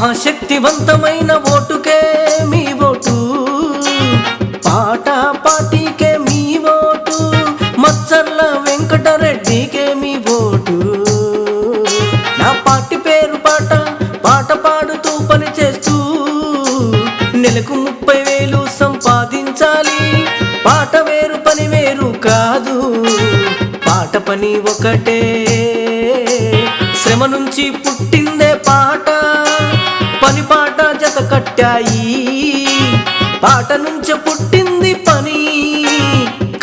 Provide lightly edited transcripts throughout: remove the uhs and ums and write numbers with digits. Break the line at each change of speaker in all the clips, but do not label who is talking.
మహాశక్తివంతమైన ఓటుకే మీ vote, పాట పాటికే మీ vote, Macharla వెంకటరెడ్డికే మీ vote. నా పార్టీ పేరు పాట, పాట పాడుతూ పని చేస్తూ నెలకు 30,000 సంపాదించాలి. పాట వేరు పని వేరు కాదు, పాట పని ఒకటే, శ్రమ నుంచి పుట్టిందే పాట, పని పాట జత కట్టాయి, పాట నుంచి పుట్టింది పని,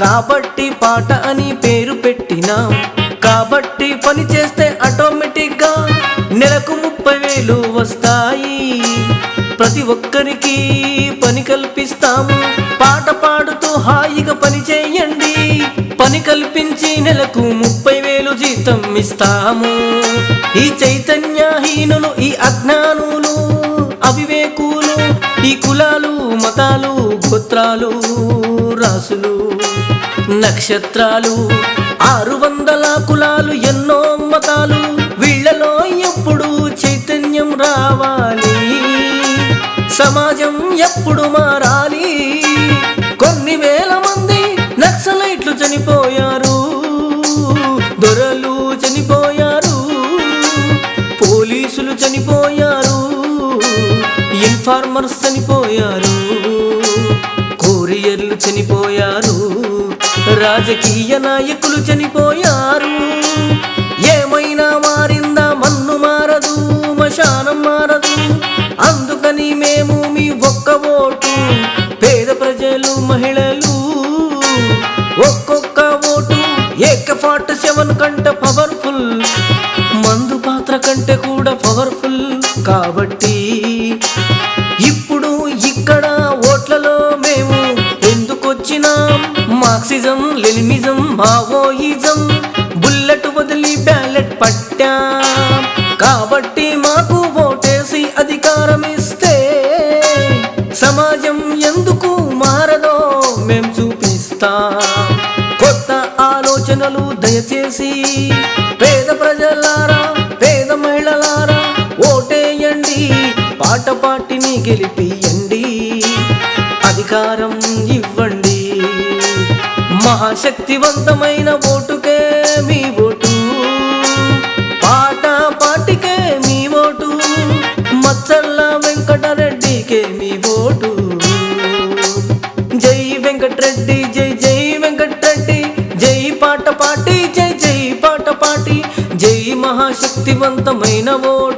కాబట్టి పాట అని పేరు పెట్టినాం. కాబట్టి పని చేస్తే ఆటోమేటిక్ గా నెలకు 30,000 వస్తాయి. ప్రతి ఒక్కరికి పని కల్పిస్తాము, పాట పాడుతూ హాయిగా పని చేయండి. పని కల్పించి నెలకు 30,000 జీతం ఇస్తాము. ఈ చైతన్యహీనులు, ఈ అజ్ఞానులు, అవివేకులు, ఈ కులాలు మతాలు గోత్రాలు రాసులు నక్షత్రాలు 600 కులాలు ఎన్నో మతాలు, వీళ్ళలో ఎప్పుడు చైతన్యం రావాలి, సమాజం ఎప్పుడు మారాలి. కొన్ని వేల మంది నక్సలైట్లు చనిపోయారు, దొరలు చనిపోయారు, పోలీసులు చనిపోయారు, ఇన్ఫార్మర్స్ చనిపోయారు, కొరియర్లు చనిపోయారు, రాజకీయ నాయకులు చనిపోయారు. ఏమైనా మారిందా? మన్ను మారదు, మశానం మారదు. అందుకని మేము మీ ఒక్క ఓటు, పేద ప్రజలు మహిళలు ఒక్కొక్క ఓటు AK-47 కంటే పవర్ఫుల్, మందు పాత్ర కంటే కూడా పవర్ఫుల్. కాబట్టి ఇప్పుడు ఇక్కడ ఓట్లలో మేము ఎందుకొచ్చినాం? మార్క్సిజం, లెనినిజం, మావోయిజం బుల్లెట్ వదిలి బ్యాలెట్ పట్టాం. కాబట్టి మాకు ఓటేసి అధికారం ఇస్తే సమాజం ఎందుకు మారదో మేం చూపిస్తాం. కొత్త ఆలోచనలు దయచేసి పేద ప్రజలారా, పేద మహిళలారా ఓటేయండి, పాట పాటిని గెలిపియండి, అధికారం ఇవ్వండి. మహాశక్తివంతమైన ఓటుకే మీ ఓటు, పాట పాటికే మీ ఓటు, మచ్చర్ల వెంకటరెడ్డికే మీ ఓటు. జై వెంకటరెడ్డి, జై జై వెంకటరెడ్డి, జై పాట పాటి, జై జై పాట పాటి, జై మహాశక్తివంతమైన ఓటు.